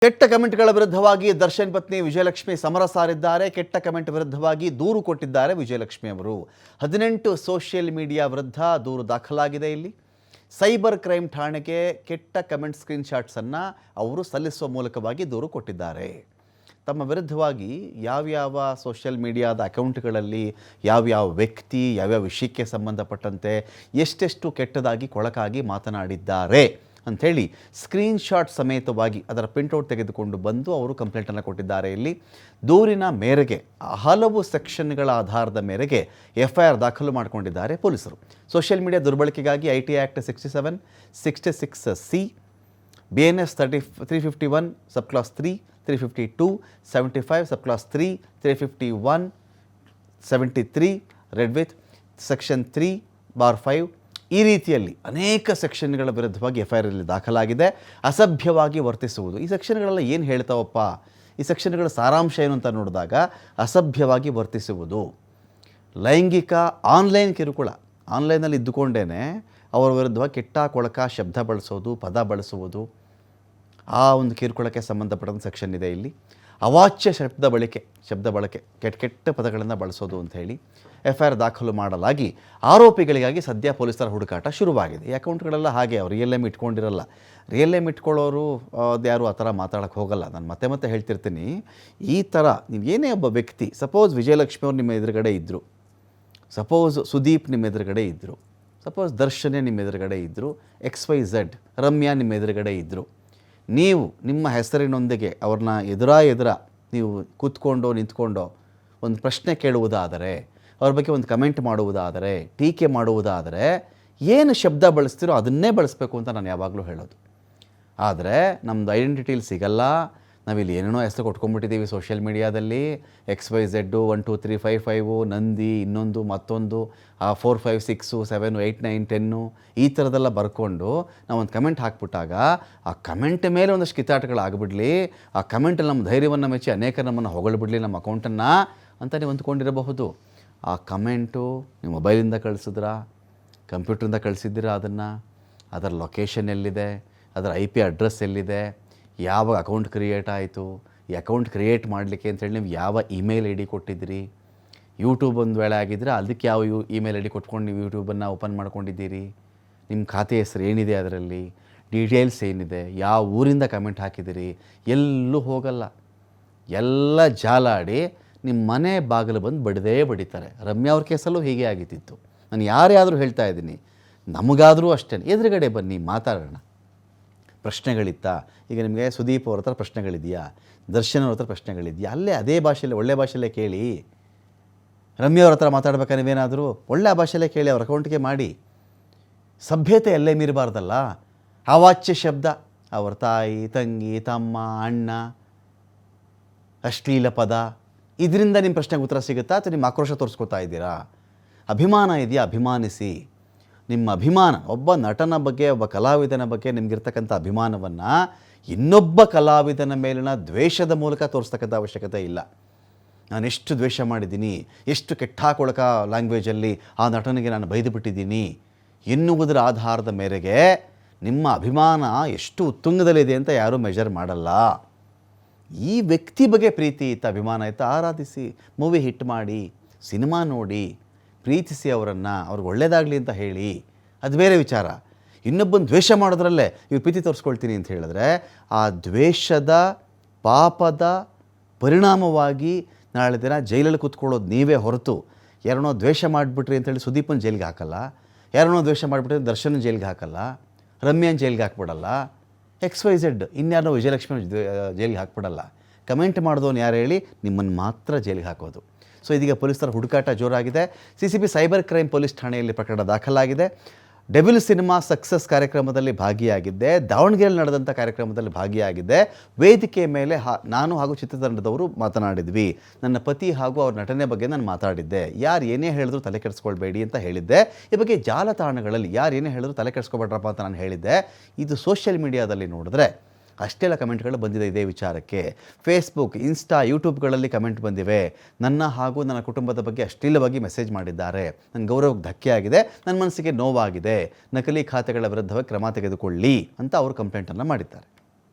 ಕೆಟ್ಟ ಕಮೆಂಟ್ಗಳ ವಿರುದ್ಧವಾಗಿ ದರ್ಶನ್ ಪತ್ನಿ ವಿಜಯಲಕ್ಷ್ಮಿ ಸಮರ ಸಾರಿದ್ದಾರೆ. ಕೆಟ್ಟ ಕಮೆಂಟ್ ವಿರುದ್ಧವಾಗಿ ದೂರು ಕೊಟ್ಟಿದ್ದಾರೆ ವಿಜಯಲಕ್ಷ್ಮಿ ಅವರು. 18 ಸೋಷಿಯಲ್ ಮೀಡಿಯಾ ವಿರುದ್ಧ ದೂರು ದಾಖಲಾಗಿದೆ. ಇಲ್ಲಿ ಸೈಬರ್ ಕ್ರೈಮ್ ಠಾಣೆಗೆ ಕೆಟ್ಟ ಕಮೆಂಟ್ ಸ್ಕ್ರೀನ್ಶಾಟ್ಸನ್ನು ಅವರು ಸಲ್ಲಿಸುವ ಮೂಲಕವಾಗಿ ದೂರು ಕೊಟ್ಟಿದ್ದಾರೆ. ತಮ್ಮ ವಿರುದ್ಧವಾಗಿ ಯಾವ್ಯಾವ ಸೋಷಿಯಲ್ ಮೀಡಿಯಾದ ಅಕೌಂಟ್ಗಳಲ್ಲಿ ಯಾವ್ಯಾವ ವ್ಯಕ್ತಿ ಯಾವ್ಯಾವ ವಿಷಯಕ್ಕೆ ಸಂಬಂಧಪಟ್ಟಂತೆ ಎಷ್ಟೆಷ್ಟು ಕೆಟ್ಟದಾಗಿ ಕೊಳಕಾಗಿ ಮಾತನಾಡಿದ್ದಾರೆ ಅಂಥೇಳಿ ಸ್ಕ್ರೀನ್ಶಾಟ್ ಸಮೇತವಾಗಿ ಅದರ ಪ್ರಿಂಟೌಟ್ ತೆಗೆದುಕೊಂಡು ಬಂದು ಅವರು ಕಂಪ್ಲೇಂಟನ್ನು ಕೊಟ್ಟಿದ್ದಾರೆ. ಇಲ್ಲಿ ದೂರಿನ ಮೇರೆಗೆ ಹಲವು ಸೆಕ್ಷನ್ಗಳ ಆಧಾರದ ಮೇರೆಗೆ FIR ದಾಖಲು ಮಾಡಿಕೊಂಡಿದ್ದಾರೆ ಪೊಲೀಸರು. ಸೋಷಿಯಲ್ ಮೀಡಿಯಾ ದುರ್ಬಳಕೆಗಾಗಿ IT act 67, 66C, BNS 351 sub class 3, 352, 75 sub class 3, 351, 73 read with section 3/5 ಈ ರೀತಿಯಲ್ಲಿ ಅನೇಕ ಸೆಕ್ಷನ್ಗಳ ವಿರುದ್ಧವಾಗಿ FIR ಇಲ್ಲಿ ದಾಖಲಾಗಿದೆ. ಅಸಭ್ಯವಾಗಿ ವರ್ತಿಸುವುದು, ಈ ಸೆಕ್ಷನ್ಗಳೆಲ್ಲ ಏನು ಹೇಳ್ತಾವಪ್ಪ, ಈ ಸೆಕ್ಷನ್ಗಳ ಸಾರಾಂಶ ಏನು ಅಂತ ನೋಡಿದಾಗ ಅಸಭ್ಯವಾಗಿ ವರ್ತಿಸುವುದು, ಲೈಂಗಿಕ ಆನ್ಲೈನ್ ಕಿರುಕುಳ, ಆನ್ಲೈನಲ್ಲಿ ಇದ್ದುಕೊಂಡೇ ಅವರ ವಿರುದ್ಧವಾಗಿ ಕೆಟ್ಟ ಕೊಳಕ ಶಬ್ದ ಬಳಸೋದು, ಪದ ಬಳಸುವುದು, ಆ ಒಂದು ಕಿರುಕುಳಕ್ಕೆ ಸಂಬಂಧಪಟ್ಟಂಥ ಸೆಕ್ಷನ್ ಇದೆ. ಇಲ್ಲಿ ಅವಾಚ್ಯ ಶಬ್ದ ಬಳಕೆ ಕೆಟ್ಟ ಪದಗಳನ್ನು ಬಳಸೋದು ಅಂತ ಹೇಳಿ FIR ದಾಖಲು ಮಾಡಲಾಗಿ ಆರೋಪಿಗಳಿಗಾಗಿ ಸದ್ಯ ಪೊಲೀಸರ ಹುಡುಕಾಟ ಶುರುವಾಗಿದೆ. ಈ ಅಕೌಂಟ್ಗಳೆಲ್ಲ ಹಾಗೆ ಅವ್ರು ರಿಯಲ್ ನೇಮ್ ಇಟ್ಕೊಂಡಿರಲ್ಲ. ರಿಯಲ್ ನೇಮ್ ಇಟ್ಕೊಳ್ಳೋರು ಯಾರು ಆ ಥರ ಮಾತಾಡೋಕ್ಕೆ ಹೋಗಲ್ಲ. ನಾನು ಮತ್ತೆ ಹೇಳ್ತಿರ್ತೀನಿ, ಈ ಥರ ನೀವು ಏನೇ ಒಬ್ಬ ವ್ಯಕ್ತಿ, ಸಪೋಸ್ ವಿಜಯಲಕ್ಷ್ಮಿ ಅವ್ರು ನಿಮ್ಮ ಎದುರುಗಡೆ ಇದ್ದರು, ಸಪೋಸ್ ಸುದೀಪ್ ನಿಮ್ಮ ಎದುರುಗಡೆ ಇದ್ದರು, ಸಪೋಸ್ ದರ್ಶನೇ ನಿಮ್ಮ ಎದುರುಗಡೆ ಇದ್ದರು, XYZ ರಮ್ಯಾ ನಿಮ್ಮ ಎದುರುಗಡೆ ಇದ್ದರು, ನೀವು ನಿಮ್ಮ ಹೆಸರಿನೊಂದಿಗೆ ಅವ್ರನ್ನ ಎದುರ ನೀವು ಕೂತ್ಕೊಂಡೋ ನಿಂತ್ಕೊಂಡೋ ಒಂದು ಪ್ರಶ್ನೆ ಕೇಳುವುದಾದರೆ, ಅವ್ರ ಬಗ್ಗೆ ಒಂದು ಕಮೆಂಟ್ ಮಾಡುವುದಾದರೆ, ಟೀಕೆ ಮಾಡುವುದಾದರೆ ಏನು ಶಬ್ದ ಬಳಸ್ತೀರೋ ಅದನ್ನೇ ಬಳಸಬೇಕು ಅಂತ ನಾನು ಯಾವಾಗಲೂ ಹೇಳೋದು. ಆದರೆ ನಮ್ಮದು ಐಡೆಂಟಿಟಿಲಿ ಸಿಗಲ್ಲ. ನಾವಿಲ್ಲಿ ಏನೇನೋ ಹೆಸರು ಕೊಟ್ಕೊಂಡ್ಬಿಟ್ಟಿದ್ದೀವಿ ಸೋಷಿಯಲ್ ಮೀಡಿಯಾದಲ್ಲಿ, XYZ 1 2 3 5 5 ನಂದಿ, ಇನ್ನೊಂದು ಮತ್ತೊಂದು 4 5 6 7 8 9 10 ಈ ಥರದ್ದೆಲ್ಲ ಬರ್ಕೊಂಡು ನಾವೊಂದು ಕಮೆಂಟ್ ಹಾಕ್ಬಿಟ್ಟಾಗ ಆ ಕಮೆಂಟ್ ಮೇಲೆ ಒಂದಷ್ಟು ಕಿತ್ತಾಟಗಳಾಗ್ಬಿಡಲಿ, ಆ ಕಮೆಂಟಲ್ಲಿ ನಮ್ಮ ಧೈರ್ಯವನ್ನು ಮೆಚ್ಚಿ ಅನೇಕ ನಮ್ಮನ್ನು ಹೊಗಳ್ಬಿಡಲಿ ನಮ್ಮ ಅಕೌಂಟನ್ನು ಅಂತ ನೀವು ಅಂದ್ಕೊಂಡಿರಬಹುದು. ಆ ಕಮೆಂಟು ನೀವು ಮೊಬೈಲಿಂದ ಕಳಿಸಿದ್ರಾ, ಕಂಪ್ಯೂಟ್ರಿಂದ ಕಳಿಸಿದ್ದೀರಾ, ಅದರ ಲೊಕೇಶನ್ ಎಲ್ಲಿದೆ, ಅದರ IP ಅಡ್ರೆಸ್ ಎಲ್ಲಿದೆ, ಯಾವ ಅಕೌಂಟ್ ಕ್ರಿಯೇಟ್ ಆಯಿತು, ಈ ಅಕೌಂಟ್ ಕ್ರಿಯೇಟ್ ಮಾಡಲಿಕ್ಕೆ ಅಂತೇಳಿ ನೀವು ಯಾವ ಇಮೇಲ್ ID ಕೊಟ್ಟಿದ್ದೀರಿ, ಯೂಟ್ಯೂಬ್ ಒಂದು ವೇಳೆ ಆಗಿದ್ದರೆ ಅದಕ್ಕೆ ಯಾವ ಇಮೇಲ್ ID ಕೊಟ್ಕೊಂಡು ನೀವು ಯೂಟ್ಯೂಬನ್ನು ಓಪನ್ ಮಾಡ್ಕೊಂಡಿದ್ದೀರಿ, ನಿಮ್ಮ ಖಾತೆ ಹೆಸರು ಏನಿದೆ, ಅದರಲ್ಲಿ ಡೀಟೇಲ್ಸ್ ಏನಿದೆ, ಯಾವ ಊರಿಂದ ಕಮೆಂಟ್ ಹಾಕಿದ್ದೀರಿ, ಎಲ್ಲೂ ಹೋಗಲ್ಲ. ಎಲ್ಲ ಜಾಲಾಡಿ ನಿಮ್ಮ ಮನೆ ಬಾಗಿಲು ಬಂದು ಬಡಿತಾರೆ. ರಮ್ಯಾ ಅವ್ರ ಕೇಸಲ್ಲೂ ಹೀಗೆ ಆಗಿತ್ತಿತ್ತು. ನಾನು ಯಾರ್ಯಾದರೂ ಹೇಳ್ತಾ ಇದ್ದೀನಿ, ನಮಗಾದರೂ ಅಷ್ಟೇ ಎದುರುಗಡೆ ಬನ್ನಿ ಮಾತಾಡೋಣ. ಪ್ರಶ್ನೆಗಳಿತ್ತಾ, ಈಗ ನಿಮಗೆ ಸುದೀಪ್ ಅವ್ರ ಹತ್ರ ಪ್ರಶ್ನೆಗಳಿದೆಯಾ, ದರ್ಶನ್ ಅವ್ರ ಹತ್ರ ಪ್ರಶ್ನೆಗಳಿದೆಯಾ, ಅಲ್ಲೇ ಅದೇ ಭಾಷೆಯಲ್ಲೇ ಒಳ್ಳೆ ಭಾಷೆಯಲ್ಲೇ ಕೇಳಿ. ರಮ್ಯಾ ಅವ್ರ ಹತ್ರ ಮಾತಾಡ್ಬೇಕಾದ್ರೆ ನೀವೇನಾದರೂ ಒಳ್ಳೆ ಭಾಷೆಯಲ್ಲೇ ಕೇಳಿ, ಅವ್ರ ಅಕೌಂಟ್ಗೆ ಮಾಡಿ. ಸಭ್ಯತೆ ಎಲ್ಲೇ ಮೀರಬಾರ್ದಲ್ಲ. ಅವಾಚ್ಯ ಶಬ್ದ, ಅವ್ರ ತಾಯಿ, ತಂಗಿ, ತಮ್ಮ, ಅಣ್ಣ, ಅಶ್ಲೀಲ ಪದ, ಇದರಿಂದ ನಿಮ್ಮ ಪ್ರಶ್ನೆಗೆ ಉತ್ತರ ಸಿಗುತ್ತಾ ಅಥವಾ ನಿಮ್ಮ ಆಕ್ರೋಶ ತೋರಿಸ್ಕೊತಾ ಇದ್ದೀರಾ? ಅಭಿಮಾನ ಇದೆಯಾ, ಅಭಿಮಾನಿಸಿ. ನಿಮ್ಮ ಅಭಿಮಾನ, ಒಬ್ಬ ನಟನ ಬಗ್ಗೆ, ಒಬ್ಬ ಕಲಾವಿದನ ಬಗ್ಗೆ ನಿಮಗಿರ್ತಕ್ಕಂಥ ಅಭಿಮಾನವನ್ನು ಇನ್ನೊಬ್ಬ ಕಲಾವಿದನ ಮೇಲಿನ ದ್ವೇಷದ ಮೂಲಕ ತೋರಿಸ್ತಕ್ಕಂಥ ಅವಶ್ಯಕತೆ ಇಲ್ಲ. ನಾನು ಎಷ್ಟು ದ್ವೇಷ ಮಾಡಿದ್ದೀನಿ, ಎಷ್ಟು ಕೆಟ್ಟಾಕೊಳಕ ಲ್ಯಾಂಗ್ವೇಜಲ್ಲಿ ಆ ನಟನಿಗೆ ನಾನು ಬೈದು ಬಿಟ್ಟಿದ್ದೀನಿ ಎನ್ನುವುದರ ಆಧಾರದ ಮೇರೆಗೆ ನಿಮ್ಮ ಅಭಿಮಾನ ಎಷ್ಟು ಉತ್ತುಂಗದಲ್ಲಿದೆ ಅಂತ ಯಾರೂ ಮೆಜರ್ ಮಾಡಲ್ಲ. ಈ ವ್ಯಕ್ತಿ ಬಗ್ಗೆ ಪ್ರೀತಿ ಇತ್ತು, ಅಭಿಮಾನ ಇತ್ತು, ಆರಾಧಿಸಿ, ಮೂವಿ ಹಿಟ್ ಮಾಡಿ, ಸಿನಿಮಾ ನೋಡಿ, ಪ್ರೀತಿಸಿ ಅವರನ್ನು, ಅವ್ರಿಗೆ ಒಳ್ಳೆಯದಾಗಲಿ ಅಂತ ಹೇಳಿ, ಅದು ಬೇರೆ ವಿಚಾರ. ಇನ್ನೊಬ್ಬನ ದ್ವೇಷ ಮಾಡೋದ್ರಲ್ಲೇ ಇವ್ರು ಪ್ರೀತಿ ತೋರಿಸ್ಕೊಳ್ತೀನಿ ಅಂತ ಹೇಳಿದ್ರೆ ಆ ದ್ವೇಷದ ಪಾಪದ ಪರಿಣಾಮವಾಗಿ ನಾಳೆ ದಿನ ಜೈಲಲ್ಲಿ ಕೂತ್ಕೊಳ್ಳೋದು ನೀವೇ ಹೊರತು, ಯಾರನ್ನೋ ದ್ವೇಷ ಮಾಡಿಬಿಟ್ರಿ ಅಂತೇಳಿ ಸುದೀಪನ ಜೈಲಿಗೆ ಹಾಕಲ್ಲ, ಯಾರನ್ನೋ ದ್ವೇಷ ಮಾಡಿಬಿಟ್ರೆ ದರ್ಶನ ಜೈಲಿಗೆ ಹಾಕಲ್ಲ, ರಮ್ಯಾನ ಜೈಲಿಗೆ ಹಾಕ್ಬಿಡಲ್ಲ, XYZ ಇನ್ಯಾರನ್ನೋ ವಿಜಯಲಕ್ಷ್ಮಿ ಜೈಲಿಗೆ ಹಾಕ್ಬಿಡಲ್ಲ. ಕಮೆಂಟ್ ಮಾಡಿದವನು ಯಾರು ಹೇಳಿ, ನಿಮ್ಮನ್ನು ಮಾತ್ರ ಜೈಲಿಗೆ ಹಾಕೋದು. ಸೊ ಇದೀಗ ಪೊಲೀಸರ ಹುಡುಕಾಟ ಜೋರಾಗಿದೆ. CCP ಸೈಬರ್ ಕ್ರೈಮ್ ಪೊಲೀಸ್ ಠಾಣೆಯಲ್ಲಿ ಪ್ರಕರಣ ದಾಖಲಾಗಿದೆ. ಡೆವಿಲ್ ಸಿನಿಮಾ ಸಕ್ಸಸ್ ಕಾರ್ಯಕ್ರಮದಲ್ಲಿ ಭಾಗಿಯಾಗಿದ್ದೆ, ದಾವಣಗೆರೆಯಲ್ಲಿ ನಡೆದಂಥ ಕಾರ್ಯಕ್ರಮದಲ್ಲಿ ಭಾಗಿಯಾಗಿದ್ದೆ. ವೇದಿಕೆ ಮೇಲೆ ನಾನು ಹಾಗೂ ಚಿತ್ರತಂಡದವರು ಮಾತನಾಡಿದ್ವಿ. ನನ್ನ ಪತಿ ಹಾಗೂ ಅವ್ರ ನಟನೆ ಬಗ್ಗೆ ನಾನು ಮಾತಾಡಿದ್ದೆ. ಯಾರು ಏನೇ ಹೇಳಿದ್ರು ತಲೆ ಕೆಡಿಸ್ಕೊಳ್ಬೇಡಿ ಅಂತ ಹೇಳಿದ್ದೆ. ಈ ಬಗ್ಗೆ ಜಾಲತಾಣಗಳಲ್ಲಿ ಯಾರು ಏನೇ ಹೇಳಿದ್ರು ತಲೆ ಕೆಡಿಸ್ಕೊಬೇಡ್ರಪ್ಪ ಅಂತ ನಾನು ಹೇಳಿದ್ದೆ. ಇದು ಸೋಷಿಯಲ್ ಮೀಡಿಯಾದಲ್ಲಿ ನೋಡಿದ್ರೆ ಅಷ್ಟೆಲ್ಲ ಕಮೆಂಟ್ಗಳು ಬಂದಿದೆ ಇದೇ ವಿಚಾರಕ್ಕೆ. ಫೇಸ್ಬುಕ್, ಇನ್ಸ್ಟಾ, ಯೂಟ್ಯೂಬ್ಗಳಲ್ಲಿ ಕಮೆಂಟ್ ಬಂದಿವೆ. ನನ್ನ ಹಾಗೂ ನನ್ನ ಕುಟುಂಬದ ಬಗ್ಗೆ ಅಶ್ಲೀಲವಾಗಿ ಮೆಸೇಜ್ ಮಾಡಿದ್ದಾರೆ. ನನ್ನ ಗೌರವಕ್ಕೆ ಧಕ್ಕೆ ಆಗಿದೆ, ನನ್ನ ಮನಸ್ಸಿಗೆ ನೋವಾಗಿದೆ, ನಕಲಿ ಖಾತೆಗಳ ವಿರುದ್ಧವಾಗಿ ಕ್ರಮ ತೆಗೆದುಕೊಳ್ಳಿ ಅಂತ ಅವರು ಕಂಪ್ಲೇಂಟನ್ನು ಮಾಡಿದ್ದಾರೆ.